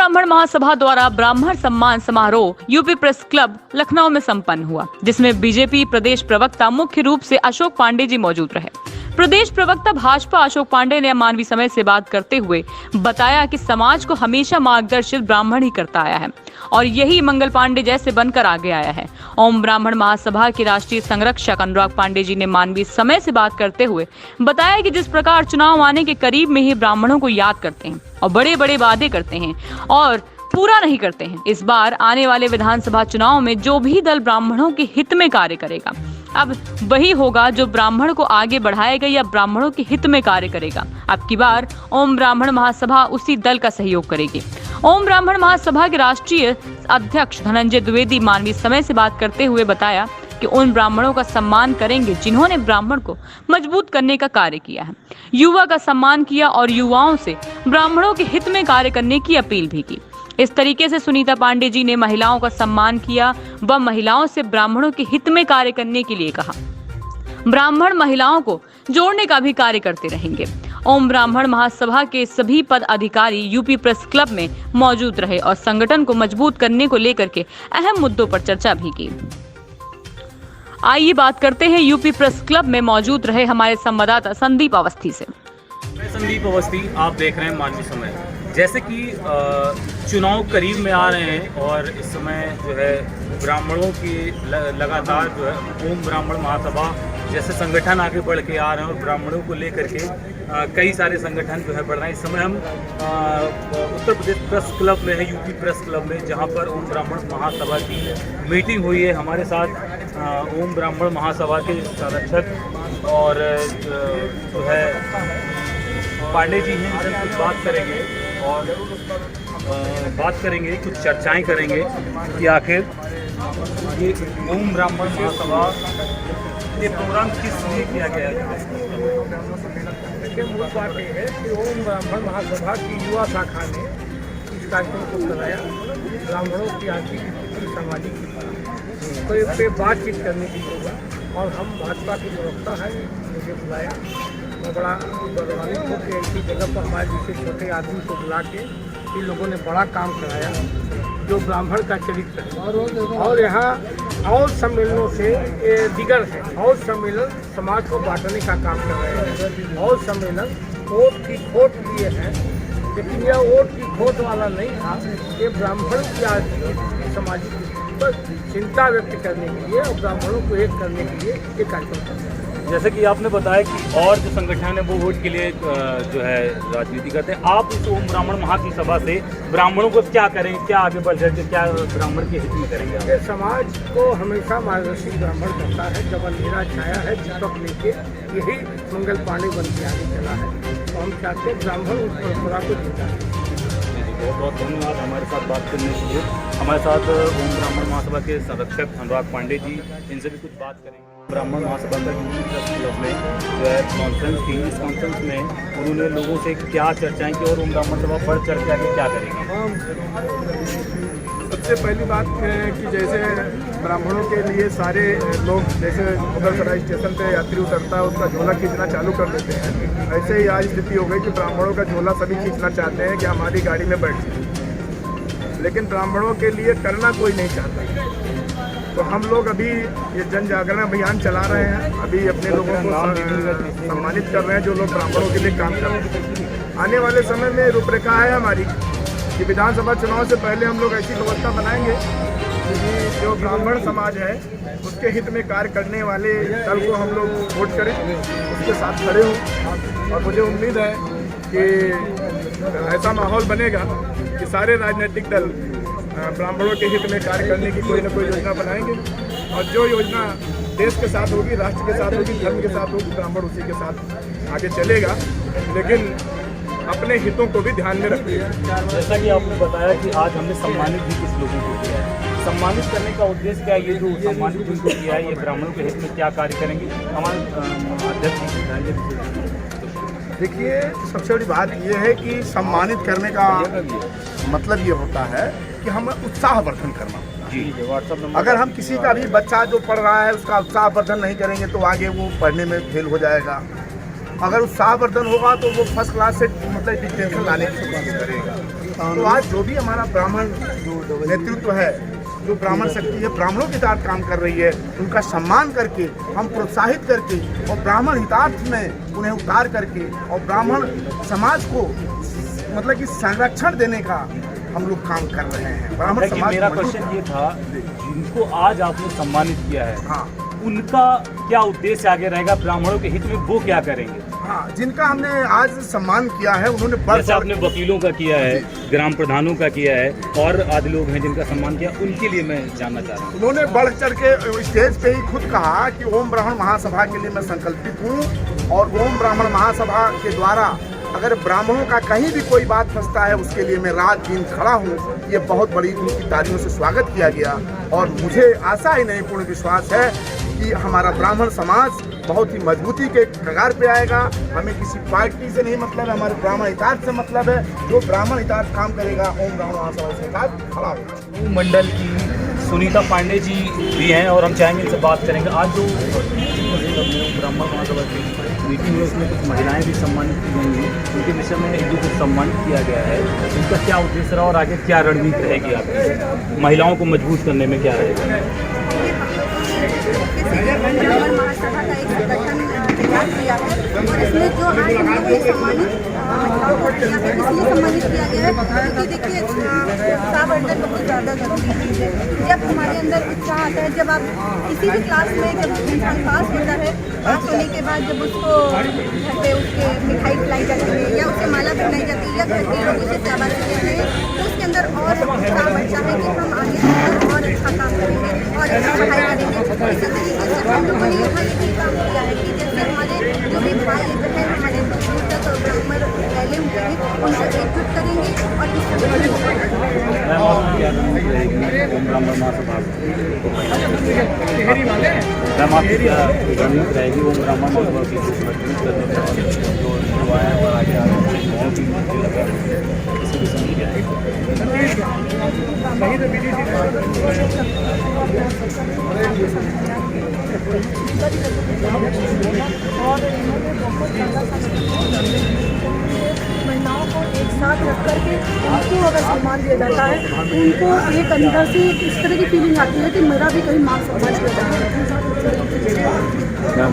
ब्राह्मण महासभा द्वारा ब्राह्मण सम्मान समारोह यूपी प्रेस क्लब लखनऊ में संपन्न हुआ, जिसमें बीजेपी प्रदेश प्रवक्ता मुख्य रूप से अशोक पांडे जी मौजूद रहे। प्रदेश प्रवक्ता भाजपा अशोक पांडे ने मानवीय समय से बात करते हुए बताया कि समाज को हमेशा मार्गदर्शित ब्राह्मण ही करता आया है और यही मंगल पांडे जैसे बनकर आगे आया है। ओम ब्राह्मण महासभा के राष्ट्रीय संरक्षक अनुराग पांडे जी ने मानवीय समय से बात करते हुए बताया कि जिस प्रकार चुनाव आने के करीब में ही ब्राह्मणों को याद करते हैं और बड़े बड़े वादे करते हैं और पूरा नहीं करते हैं, इस बार आने वाले विधानसभा चुनाव में जो भी दल ब्राह्मणों के हित में कार्य करेगा अब वही होगा जो ब्राह्मण को आगे बढ़ाएगा या ब्राह्मणों के हित में कार्य करेगा। अब की बार ओम ब्राह्मण महासभा उसी दल का सहयोग करेगी। ओम ब्राह्मण महासभा के राष्ट्रीय अध्यक्ष धनंजय द्विवेदी मानवीय समय से बात करते हुए बताया कि उन ब्राह्मणों का सम्मान करेंगे जिन्होंने ब्राह्मण को मजबूत करने का कार्य किया है, युवा का सम्मान किया और युवाओं से ब्राह्मणों के हित में कार्य करने की अपील भी की। इस तरीके से सुनीता पांडे जी ने महिलाओं का सम्मान किया व महिलाओं से ब्राह्मणों के हित में कार्य करने के लिए कहा। ब्राह्मण महिलाओं को जोड़ने का भी कार्य करते रहेंगे। ओम ब्राह्मण महासभा के सभी पद अधिकारी यूपी प्रेस क्लब में मौजूद रहे और संगठन को मजबूत करने को लेकर के अहम मुद्दों पर चर्चा भी की। आइए बात करते हैं यूपी प्रेस क्लब में मौजूद रहे हमारे संवाददाता संदीप अवस्थी से। मैं संदीप अवस्थी, आप देख रहे हैं मानवीय समय। जैसे कि चुनाव करीब में आ रहे हैं और इस समय जो है ब्राह्मणों की लगातार जो है ओम ब्राह्मण महासभा जैसे संगठन आगे बढ़ के आ रहे हैं और ब्राह्मणों को लेकर के कई सारे संगठन जो है बढ़ रहे हैं। इस समय हम उत्तर प्रदेश प्रेस क्लब में है, यूपी प्रेस क्लब में, जहां पर ओम ब्राह्मण महासभा की मीटिंग हुई है। हमारे साथ ओम ब्राह्मण महासभा के संरक्षक और जो है पांडे जी हैं, इनसे कुछ बात करेंगे और कुछ चर्चाएं करेंगे कि आखिर ये ओम ब्राह्मण महासभा ये प्रोग्राम किस लिए किया गया है। देखिए, मूल बात ये है कि ओम ब्राह्मण महासभा की युवा शाखा ने इस कार्यक्रम को कराया ब्राह्मणों की आर्थिक स्थिति, सामाजिक तो इस पर बातचीत करने की होगा और हम भाजपा के प्रवक्ता हैं, मुझे बुलाया। मैं बड़ा गौरवान्वित हूँ कि ऐसी जगह पर हमारे जैसे छोटे आदमी को बुला के इन लोगों ने बड़ा काम कराया जो ब्राह्मण का चरित्र है। और यहाँ और सम्मेलनों से दिगर है, और सम्मेलन समाज को बांटने का काम कर रहे हैं। और सम्मेलन वोट की खोट लिए हैं, लेकिन यह वोट की खोट वाला नहीं था। ये ब्राह्मण की आर्थिक सामाजिक पर चिंता व्यक्त करने के लिए और ब्राह्मणों को एक करने के लिए ये कार्यक्रम करते हैं। जैसे कि आपने बताया कि और जो संगठन है वो वोट के लिए जो है राजनीति करते हैं, आप इस ओम ब्राह्मण महासभा से ब्राह्मणों को क्या करेंगे, क्या आगे बढ़ जाएंगे, क्या ब्राह्मण के हित में करेंगे? ये समाज को हमेशा मार्गदर्शित ब्राह्मण करता है। जब अंधेरा छाया है दीपक लेके यही मंगल पांडे बन के आगे चला है, तो हम चाहते हैं ब्राह्मण उस परंपरा को जीता है। बहुत बहुत धन्यवाद हमारे साथ बात करने के लिए। हमारे साथ ओम ब्राह्मण महासभा के संरक्षक अनुराग पांडे जी, इनसे भी कुछ बात करेंगे। ब्राह्मण महासभा का यूपी प्रेस क्लब में जो है कॉन्फ्रेंस थी, इस कॉन्फ्रेंस में उन्होंने लोगों से क्या चर्चाएं की और ओम ब्राह्मण सभा बढ़ चढ़ के आगे क्या करेंगे? सबसे पहली बात है कि जैसे ब्राह्मणों के लिए सारे लोग जैसे मुगलसराय स्टेशन पे यात्री उतरता है उसका झोला खींचना चालू कर देते हैं, ऐसे ही आज स्थिति हो गई कि ब्राह्मणों का झोला सभी खींचना चाहते हैं कि हमारी गाड़ी में बैठ जाए, लेकिन ब्राह्मणों के लिए करना कोई नहीं चाहता। तो हम लोग अभी ये जन जागरण अभियान चला रहे हैं, अभी अपने लोगों को सम्मानित कर रहे हैं जो लोग ब्राह्मणों के लिए काम कर रहे हैं। आने वाले समय में रूपरेखा है हमारी कि विधानसभा चुनाव से पहले हम लोग ऐसी व्यवस्था बनाएंगे कि जो ब्राह्मण समाज है उसके हित में कार्य करने वाले दल को हम लोग वोट करें, उसके साथ खड़े हों। और मुझे उम्मीद है कि ऐसा माहौल बनेगा कि सारे राजनीतिक दल ब्राह्मणों के हित में कार्य करने की कोई ना कोई योजना बनाएंगे और जो योजना देश के साथ होगी, राष्ट्र के साथ होगी, धर्म के साथ होगी, ब्राह्मण उसी के साथ आगे चलेगा, लेकिन अपने हितों को भी ध्यान में रखिए। जैसा कि आपने बताया कि आज हमने सम्मानित भी कुछ लोगों को किया है, सम्मानित करने का उद्देश्य क्या है? ये जो सम्मानित जिनको किया है ये ब्राह्मणों के हित में क्या कार्य करेंगे? हमारे अध्यक्ष देखिए, सबसे बड़ी बात यह है कि सम्मानित करने का मतलब ये होता है कि हमें उत्साहवर्धन करना होता है। व्हाट्सएप नंबर, अगर हम किसी का भी बच्चा जो पढ़ रहा है उसका उत्साहवर्धन नहीं करेंगे तो आगे वो पढ़ने में फेल हो जाएगा। अगर उत्साहवर्धन होगा तो वो फर्स्ट क्लास से मतलब डिस्टिंक्शन लाने की कोशिश करेगा। तो आज जो भी हमारा ब्राह्मण नेतृत्व है, जो ब्राह्मण शक्ति है, ब्राह्मणों के साथ काम कर रही है, उनका सम्मान करके, हम प्रोत्साहित करके और ब्राह्मण हितार्थ में उन्हें उतार करके और ब्राह्मण समाज को मतलब कि संरक्षण देने का हम लोग काम कर रहे हैं। ब्राह्मण समाज मेरा क्वेश्चन ये था, जिनको आज आपने सम्मानित किया है, हाँ, उनका क्या उद्देश्य आगे रहेगा ब्राह्मणों के हित में, वो क्या करेंगे? हाँ, जिनका हमने आज सम्मान किया है उन्होंने जैसे आपने वकीलों का किया है, ग्राम प्रधानों का किया है, और आदि लोग हैं जिनका सम्मान किया, उनके लिए मैं जानना चाह रहा हूँ। उन्होंने बढ़ चढ़ के स्टेज पे ही खुद कहा कि ओम ब्राह्मण महासभा के लिए मैं संकल्पित हूँ और ओम ब्राह्मण महासभा के द्वारा अगर ब्राह्मणों का कहीं भी कोई बात फंसता है उसके लिए मैं रात दिन खड़ा हूँ। ये बहुत बड़ी उनकी तालियों से स्वागत किया गया और मुझे आशा ही नहीं, पूर्ण विश्वास है कि हमारा ब्राह्मण समाज बहुत ही मजबूती के कगार पे आएगा। हमें किसी पार्टी से नहीं मतलब है, हमारे ब्राह्मण हितार्थ से मतलब है। जो ब्राह्मण हितार्थ काम करेगा ओम ब्राह्मण महासभा के साथ खड़ा होगा। मंडल की सुनीता पांडे जी भी हैं और हम चाहेंगे इनसे बात करेंगे। आज जो ब्राह्मण महासभा की मीटिंग है उसमें कुछ महिलाएं भी सम्मानित की गई हैं, उनके विषय में एक दो कुछ सम्मानित किया गया है। इनका क्या उद्देश्य रहा और आगे क्या रणनीति रहेगी आपकी, महिलाओं को मजबूत करने में क्या रहेगा? ब्राह्मण महासभा का एक संगठन तैयार किया है और इसमें जो आज हम लोग ने सम्मानित महिलाओं को किया है, इसलिए सम्मानित किया गया है क्योंकि देखिए उत्साहवर्धन बहुत ज़्यादा जरूरी चीज़ है। जब हमारे अंदर उत्साह आता है, जब आप किसी भी क्लास में जब इंसान पास होता है, पास होने के बाद जब उसको घर पे उसके मिठाई खिलाई जाती है या उसे माला पहनाई जाती है या घर के लोग उसे शाबाशी देते हैं, तो उसके अंदर और उत्साह बढ़ता है कि हम आगे चलकर और अच्छा काम करेंगे और अच्छा पढ़ाई करेंगे। इसी तरीके से हम लोगों ने यहाँ ये काम किया है कि जैसे हमारे जो भी भाई बहन हमारे तक ब्राह्मण पहले हुए हैं उनको एकजुट करेंगे और इस ब्राह्मण महासभा मैम आपकी क्या रणनीति रहेगी ओम ब्राह्मण महासभा की मजबूत करने में और जो युवाएं और आगे आ रहे हैं युवाओं की मुझे लगा इसी विषय में क्या महिलाओं को एक साथ रख करके उनको अगर सम्मान दिया जाता है तो उनको एक अंदर से इस तरह की फीलिंग आती है कि मेरा भी कहीं मान सम्मान किया जाता है।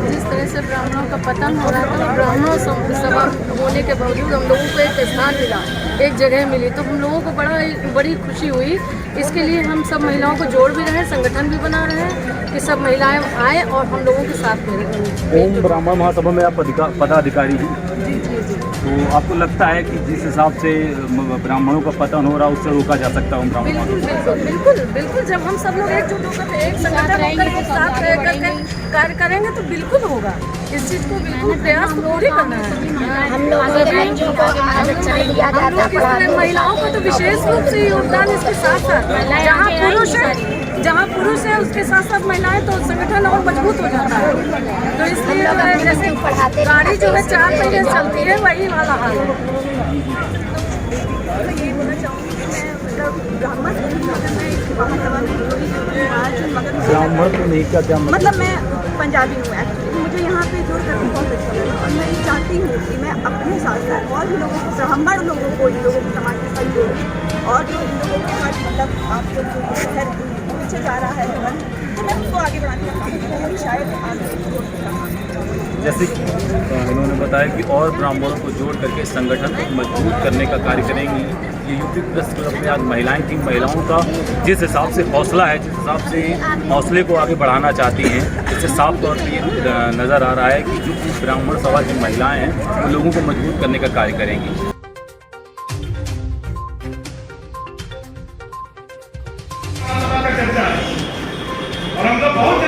जिस तरह से ब्राह्मणों का पतन हो रहा था, ब्राह्मणों सभा होने के बावजूद हम लोगों को एक स्थान मिला, एक जगह मिली, तो हम लोगों को बड़ी खुशी हुई। इसके लिए हम सब महिलाओं को जोड़ भी रहे हैं, संगठन भी बना रहे हैं कि सब महिलाएं आए और हम लोगों के साथ में रहें। ओम ब्राह्मण महासभा में आप पदाधिकारी हैं, तो आपको लगता है कि जिस हिसाब से ब्राह्मणों का पतन हो रहा है उससे रोका जा सकता है? बिल्कुल जब हम सब लोग एकजुट होकर एक संगठन होकर एक साथ रहकर कार्य करेंगे तो बिल्कुल होगा। इस चीज़ को बिल्कुल प्रयास पूरी करना है। हम लोग महिलाओं को तो विशेष रूप से योगदान इसके साथ साथ जहाँ पुरुष है उसके साथ साथ महिलाएं, तो संगठन और मजबूत हो जाता है। तो इसलिए जैसे गाड़ी जो है 4 पहिए चलती है वही वाला हाल है। ये बोलना चाहूँगी कि मैं ब्राह्मण ब्राह्मण को नहीं क्या मतलब मैं पंजाबी हूँ एक्चुअली, मुझे यहाँ पे जुड़ कर बहुत अच्छा लगा और मैं ये चाहती हूँ कि मैं अपने साथ साथ और भी लोगों को, ब्राह्मण लोगों को, इन लोगों के समाज के साथ जोड़ूँ और जो इन लोगों के साथ मतलब आप लोग जो शहर पीछे जा रहा है तो मैं उसको आगे बढ़ाने का काम करूँगी, शायद आगे। जैसे कि इन्होंने बताया कि और ब्राह्मणों को जोड़ करके संगठन को मजबूत करने का कार्य करेंगी। ये यूपी प्रेस क्लब में आज महिलाएं थी, महिलाओं का जिस हिसाब से हौसला है, जिस हिसाब से हौसले को आगे बढ़ाना चाहती हैं, इससे साफ तौर पर ये नज़र आ रहा है कि जो ब्राह्मण सभा की महिलाएं हैं वो लोगों को मजबूत करने का कार्य करेंगी। और हम तो बहुत